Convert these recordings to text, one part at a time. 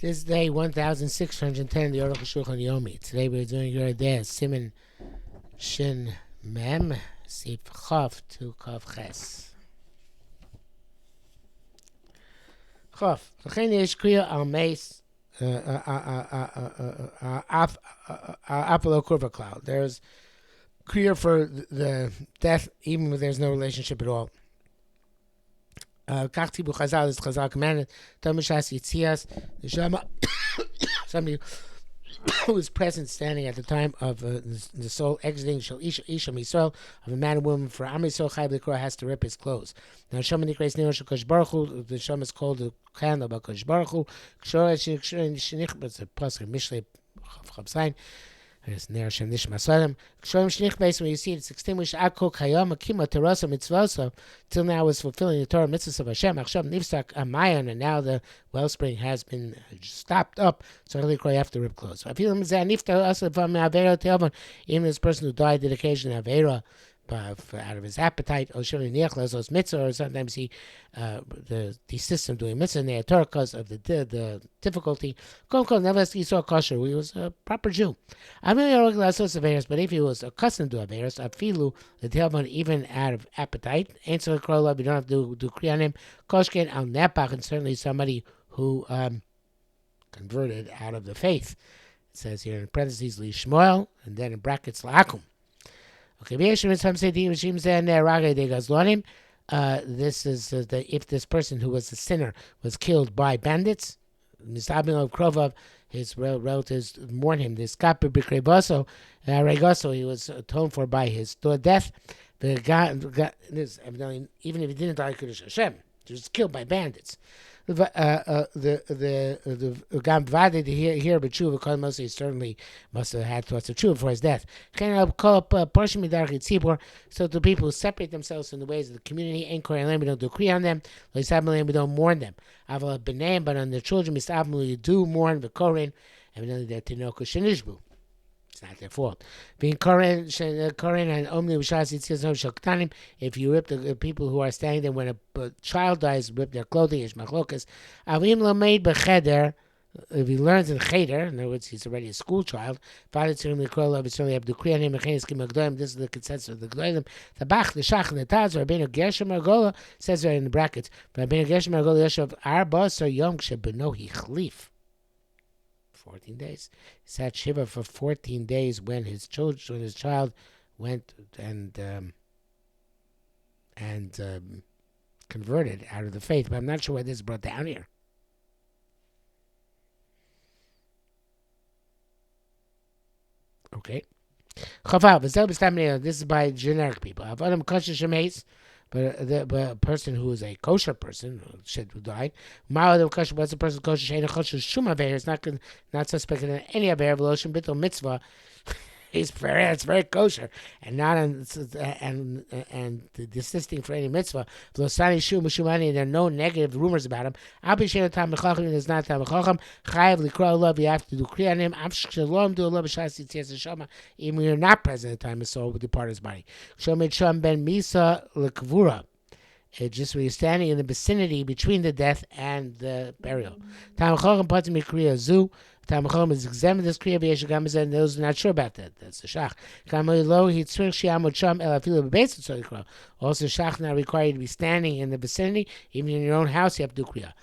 This is day 1610, the Arukh HaShulchan Yomi. Today we're doing your day, Siman Shin Mem, Sif Chav to Kav Ches. Chav. L'chein yesh kriya al meis apolo kurva cloud. There's kriya for the death, even when there's no relationship at all. Kach tibu Chazal is Chazal commanded. Tomishas Yitzias, the Shama, somebody who was present, standing at the time of the soul exiting Shal Isha Yisrael, of a man and woman for Am Yisrael Chai B'Likra has to rip his clothes. Now Shama Nikreis Nero Shal Kosh Baruch Hu, the Shama is called the candle by Kosh Baruch Hu. Kshor Shinich, but it's a pasuk Mishlei Chav Zayin. There's Ner Shem Nishma Sodom. Kshoim Shnich Beis, when you see it's extinguished, Akko Kayom Akima Terasa Mitzvoso, till now is fulfilling the Torah mitzvahs of Hashem. Achshav Nifsak Amayon, and now the wellspring has been stopped up, so really you have to rip clothes. Even this person who died did occasion Avera out of his appetite, or sometimes he desists from doing mitzvah in the Torah because of the difficulty. Nevertheless, he saw kosher. He was a proper Jew. But if he was accustomed to Averas, Afilu, the Telvon, even out of appetite, answer the Krolov, you don't have to do Kri on him. Koshken al Nepach, and certainly somebody who converted out of the faith. It says here in parentheses, Lishmoel, and then in brackets, La'akum. Okay, this is if this person who was a sinner was killed by bandits, his relatives mourn him. This he was atoned for by his death. Even if he didn't die, Kodesh Hashem, he was killed by bandits. The Gam here, but Tshuva, he certainly must have had thoughts of Tshuva for his death. So the people who separate themselves from the ways of the community, we don't do Kri on them, we don't mourn them. But on their children, we do mourn the Korin, evidently they're Tinoku Shenishbu. It's not their fault. Being Koren and Omni Shaktanim, if you rip the people who are standing there when a child dies, rip their clothing, Ish Machlokas. Avim Lameid Becheder, if he learns in Cheder, in other words, he's already a school child, Father Tzirim Likrolov, it's only have to create him, this is the consensus of the Gdolim. The Bach, the Shach, and the Taz, Rabbeinu Gershom Argola, says right in the brackets, Rabbeinu Gershom Argola Yoshev Arba, so Yom Shebenohi Chlif. 14 days. He sat Shiva for 14 days when his child went and converted out of the faith. But I'm not sure why this is brought down here. Okay. This is by generic people. But a person who is a kosher person, who died, what's a person kosher? Is not suspected in any aver, mitzvah. It's very kosher and not and desisting for any mitzvah. There are no negative rumors about him. There's not tam love. You have to do kri on him. Even when you're not present at the time, his soul will depart his body. Ben misa lekvura. Just when you're standing in the vicinity between the death and the burial. Tamachom is examined this kriya v'yeshagam and those are not sure about that. That's the shach. Also, shach not required to be standing in the vicinity, even in your own house. You have to do kriya.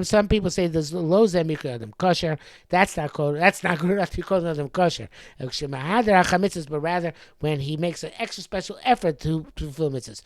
Some people say there's lo zemikra adam kosher. That's not good enough to be called adam kosher. But rather when he makes an extra special effort to fulfill mitzvahs.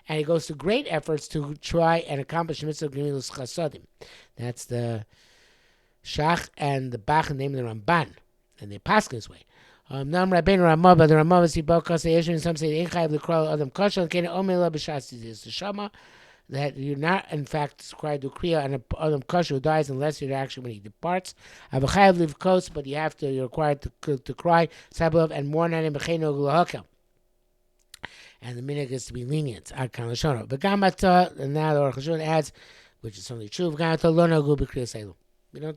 And he goes to great efforts to try and accomplish mitzvah gemilas chasadim. That's the Shach and the Bach name the Ramban, and they pass this way. Nam Rabbeinu Ramah, but the Ramah is Yisrael. Some say the Inchayev L'Kral Adam Kosher, and Kena Omela B'Shas is the Shama, that you're not in fact required to kriya on an Adam Kosher who dies unless you're actually when he departs. Avachayev Livkos, but you're required to cry Sabbav and mourn on him B'Cheinu L'Hakel. And the minhag is to be lenient. Ad Kan L'Shono. V'Gamata, and now the Arukh HaShulchan adds, which is only true. We don't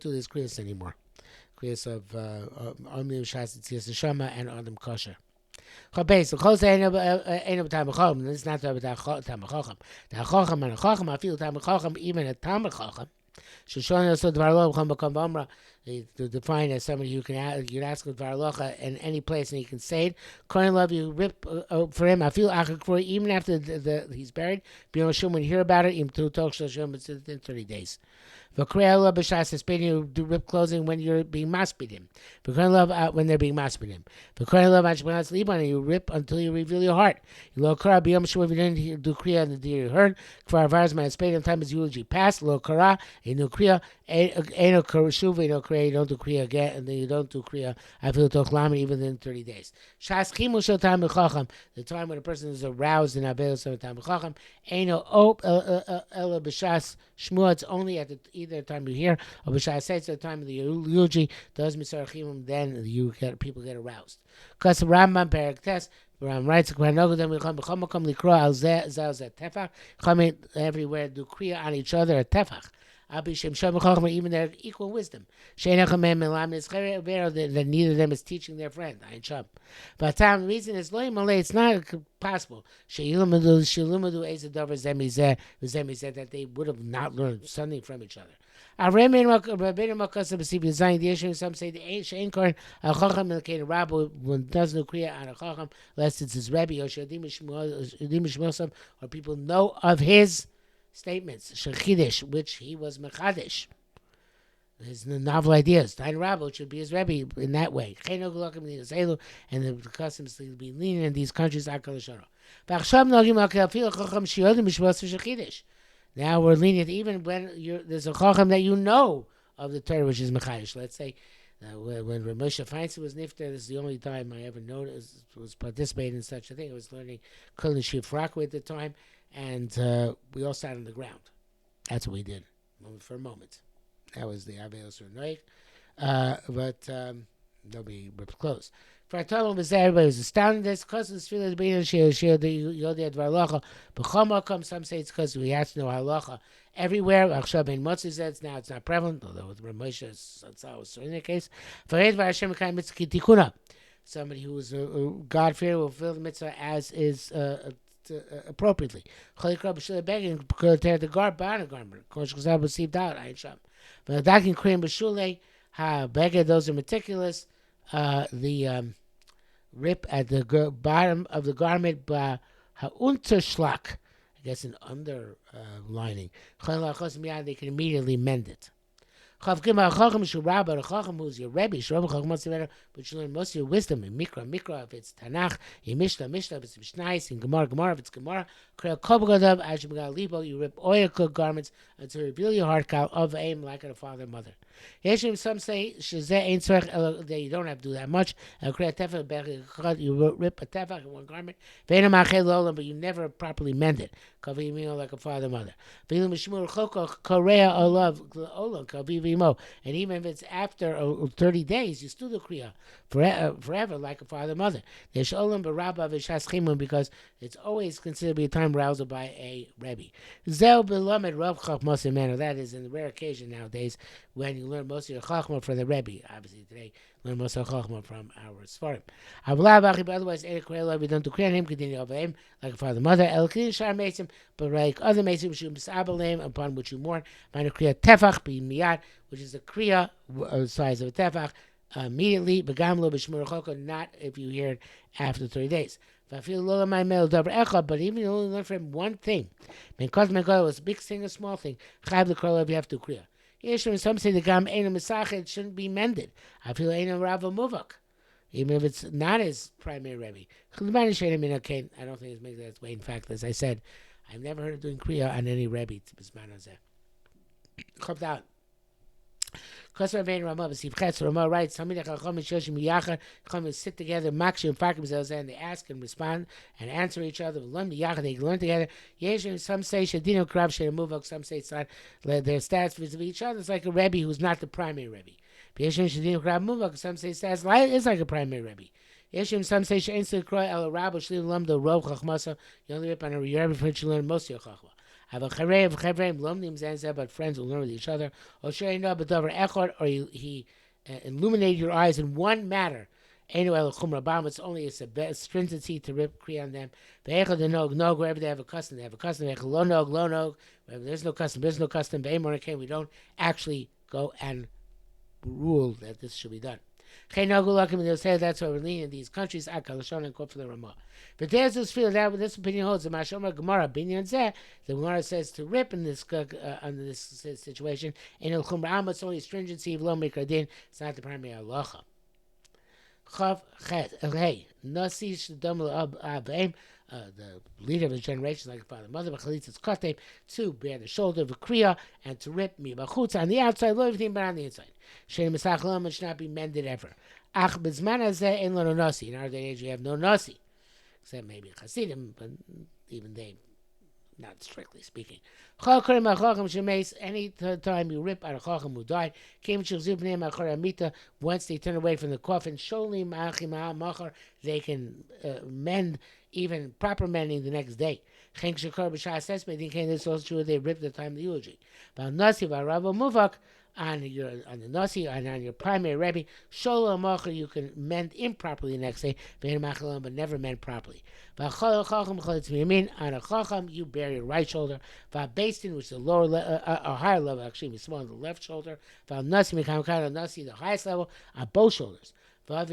do this kriyas anymore. Kriyas of Omni Shas Tziyas Shama and Adam Kosher. This is not about Tam Chacham. The Chacham and a Chacham, I feel Tam Chacham, even a Tam Chacham, Shoshana also Dvar Lo B'cham B'kam V'Amra, to define as somebody who you can ask a Dvar Locha in any place and he can say it. Kohen Love, you rip for him. I feel Achakroy, even after he's buried. B'Yom Shum, when you hear about it, Im Tu Tok Shoshim, it's within 30 days. V'Krei B'Shas Espedim, you do rip clothing when you're being maspidim. V'Kohen Love, when they're being maspidim. V'Kohen Love Ashbenaz Liban, you rip until you reveal your heart. Lo Kara B'Yom Shum, if you didn't do Kriya on the day you heard. Kvar Vars My Espedim, time his eulogy passed. Lo Kara, a no Kriya, Eno Shuva, Eno Kriya, you don't do Kriya again, and then you don't do Kriya. I feel Tochlami even in 30 days. Shas Chimu Shotam B'Chacham, the time when a person is aroused in Avelos of Tam B'Chacham, Eno Op Ela B'Shas Shmua, it's only at either time you hear, or B'Shas Seitz, the time of the eulogy, does Misarachim, then people get aroused. Because Rambam Perek Tes, Ram writes, everywhere do Kriya on each other at Tefach. Even their equal wisdom. That neither of them is teaching their friend. But the reason is it's not possible that they would have not learned something from each other. Some say the Shein Kohen a Chacham and Rabbi when does no Kriya on a Chacham, lest it's his Rebbe or people know of his statements, Shechidish, which he was Mechadish. His novel ideas. Tain Rabbi should be his Rebbe in that way. And the customs to be lenient in these countries. Now we're lenient even when there's a Chacham that you know of the Torah, which is Mechadish. Let's say when Moshe Feinstein was nifter, this is the only time I ever noticed was participating in such a thing. I was learning Kol Nishif Rakwe at the time. And we all sat on the ground. That's what we did for a moment. That was the Avelos Noik. But nobody ripped clothes. For Atalon was there, everybody was astounded. This because of this feeling of being the Yodi Advar Halacha. Some say it's because we have to know Halacha everywhere. Achshab in Motzi says now it's not prevalent, although with Ramosha was in the case. For Edvar Hashem Kai Mitzvah Tikuna. Somebody who is God-fearing will fulfill the mitzvah as is appropriately. Begging could tear the garment. Received out. But dakin cream b'shulei those are meticulous. The rip at the bottom of the garment unterschlag. I guess an underlining. They can immediately mend it. Chav Gimel Chacham Shurabah, a Chacham who's your Rebbe, Shurabah Chacham wants to learn, but you learn most of your wisdom in Mikra, if it's Tanakh, in Mishnah, if it's Mishnais, in Gemara, if it's Gemara, Kriyah Kobagadav, Ashmagal Libo, you rip oil cooked garments until you reveal your heart cow of aim like a father and mother. Yeshim, some say, Shazeh Ein Tzorech, that you don't have to do that much. Kriyah Tefach, you rip a Tefach in one garment, Ve'enam Achel Olam, but you never properly mend it. Kavimio like a father and mother. Ve'ilum Mishmur Choko, Korea Olav, Olam, Kaviv. And even if it's after 30 days, you still do Kriya forever, like a father and mother. Because it's always considered to be a time arousal by a Rebbe. That is in the rare occasion nowadays when you learn most of your Chachma from the Rebbe. Obviously today, learn most of Chachma from our Sfarim. Otherwise, we don't do Kriya on him, continue over him, like a father and mother. But like other Mesim, upon which you mourn, find a Kriya Tefach, be Miyad, which is a Kriya size of a Tefach, immediately, Begamlo B'Shmur Choko, not if you hear it after 30 days. But even if you only learn from one thing, because Megala was a big thing, a small thing, Chayv L'Krolov, you have to Kriya. Some say the Gam Eina Mesachet shouldn't be mended. I feel Eina Rava Muvak, even if it's not his primary Rebbe. I don't think it's made that way. In fact, as I said, I've never heard of doing Kriya on any Rebbe. Chopped out. Rama writes, Chacham sit together, and they ask and respond and answer each other. They learn together. Some say some say it's not their stats vis-a-vis each other. It's like a Rebbe who's not the primary Rebbe. Some say stats is like a primary Rebbe. Some say you only rip on a Rebbe for which you learn most of your Chachma. Have a charei of chevreim lomdim zanzeh, but friends will learn with each other. Or he illuminated your eyes in one matter, Anyway, it's only a stringency to rip Kriya on them. Wherever they have a custom, they have a custom. Lo nog. Wherever there's no custom, there's no custom. We don't actually go and rule that this should be done. They'll say that's why we're leaning in these countries. And quote for the Ramah. But there's this field that this opinion holds. The Mashomar Gemara the Gemara says to rip in this under this situation. And it's only stringency of lo mikradin. It's not the primary halacha. Chav Chet Hey Nasi Shadam Abaim, the leader of the generation, like the father, mother, Bachalitz's Katev, to bear the shoulder of a Kriya and to rip me Bachutz on the outside, lo everything but on the inside. Shem Mesach Lam should not be mended ever. Ach Bizman Hazeh Ein Lo Nasi. In our day and age, we have no Nasi, except maybe Hasidim, but even they, not strictly speaking. Any time you rip out a chacham who died, once they turn away from the coffin, they can mend, even proper mending the next day. This also true they rip the time of the eulogy. On the Nasi and on your primary Rebbe, you can mend improperly the next day, but never mend properly. On a Chacham, you bear your right shoulder. Based which is a lower, a higher level, actually, small on the left shoulder. Nasi, the highest level, on both shoulders. On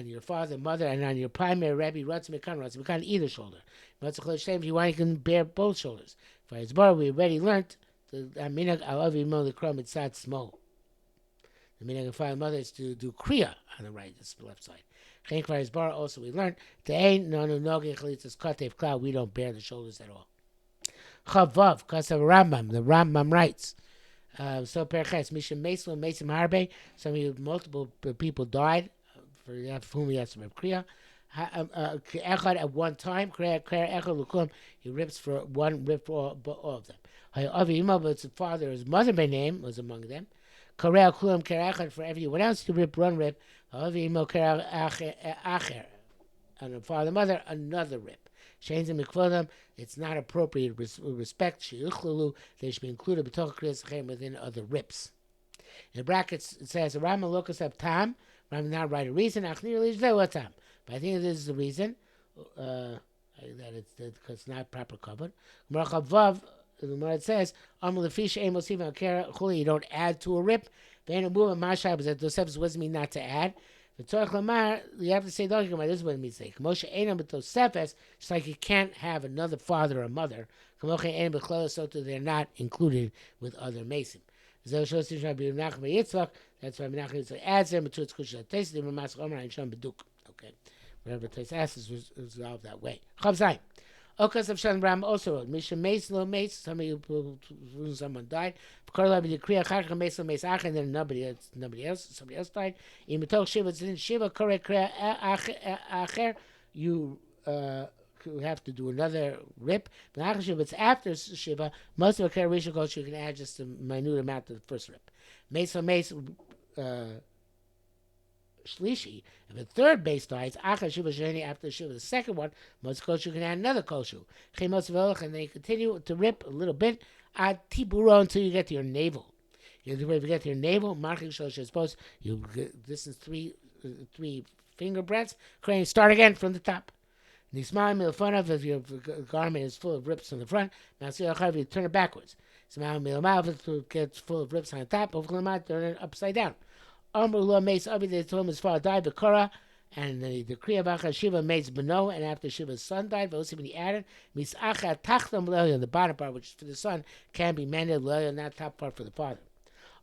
your father, mother, and on your primary Rebbe, either shoulder. If you want, you can bear both shoulders. For his bar, we already learned. The minhag the kram it's not small. The minhag of father mother is to do kriya on the right, the left side. Chenik for his bar also we learned to ain no nogi chalitzas katev cloud. We don't bear the shoulders at all. Chavav because of Rambam. The Rambam writes. So perches misha meislo meisim harbe. Some of you multiple people died for whom he has to rip kriya. Echad at one time. He rips for one rip for all of them. But his father, his mother by name was among them. For everyone else to rip one rip. And the father, mother, another rip. It's not appropriate respect. They should be included within other rips. In the brackets it says Rama lokas up tam. Rama not write a reason. But I think this is the reason that it's not proper covered. It says, you don't add to a rip. What does it mean not to add? You have to say, this is what it means to say. It's like you can't have another father or mother. So they're not included with other mason. That's why Menachem adds them to its kusha. Okay. Whatever Tais asks is resolved that way. Okas of Shan Ram also wrote, Misha Mace, Lo Mace, someone died. And then somebody else died. Shiva, correct Acher, you have to do another rip. But it's after Shiva, most of the Kararisha culture you can add just a minute amount to the first rip. Mace, Shlishi. If a third base dies, after Shiva, the second one, most koshu can add another koshu. And they continue to rip a little bit at tiburo until you get to your navel. If you get to your navel, marking shows you're supposed you distance three finger breadths. Start again from the top. Nisma milfanav if your garment is full of rips on the front. Now see how you turn it backwards. Smile milmav if it gets full of rips on the top. Turn it upside down. Amrullah Mace Abi, they told him his father died, the Korah, and the Kriya Bacha Shiva Mace Beno, and after Shiva's son died, Vosim he added, Misacha Tachtam Lelia, the bottom part, which is for the son, can be mended, Lelia, not top part for the father.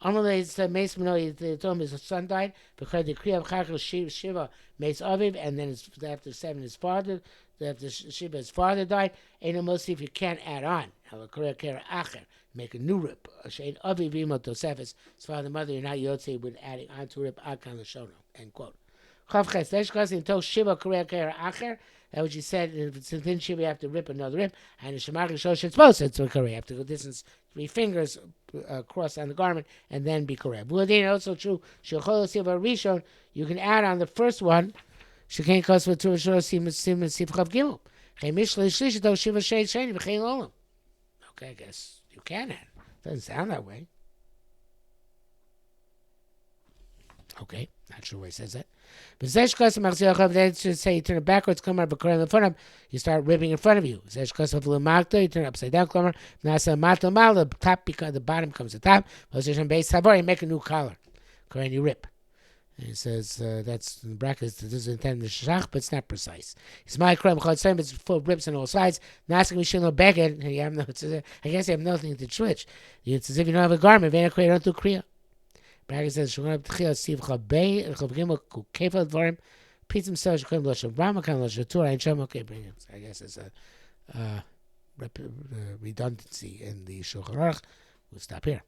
Amrullah said Mace Beno, they told him his son died, because the Kriya Bacha Shiva Mace Aviv, and then after 7 his father, after Shiva his father died, and almost if you can't add on, make a new rip. His father and mother, you're not Yotze with adding on to rip Akan Lashono. End quote. That what you said, if it's within Shiva, you have to rip another rip. And the Shemach Shosh, it's both, it's correct. You have to go distance 3 fingers across on the garment and then be correct. Also true, Rishon, you can add on the first one. Okay, I guess you can add. Doesn't sound that way. Okay, not sure why he says that. But Zesh Kosim Achziachov, they should say you turn it backwards, Klamar, Bakorin in front of him, you start ripping in front of you. Zesh Kosim Lamakta, you turn it upside down, Klamar, Nasa Matal Mal, the top becomes the bottom comes the top, Position base Savar, you make a new collar. Korin, you rip. And he says that's in brackets, this is intended to shach, but it's not precise. It's my crime, it's full of rips on all sides. Nasking me shino beged, and you have no, I guess you have nothing to switch. It's as if you don't have a garment, Vena Kriya, don't do Kriya. Bracket says, Shulchan Tchil, Siv Chabei, Chavgimel, Kefal Dvarim, Pizza himself, Shulchan Losh, Ramakan Losh, Torah, and Shem, okay, bring him. I guess it's a redundancy in the Shulchan Aruch. We'll stop here.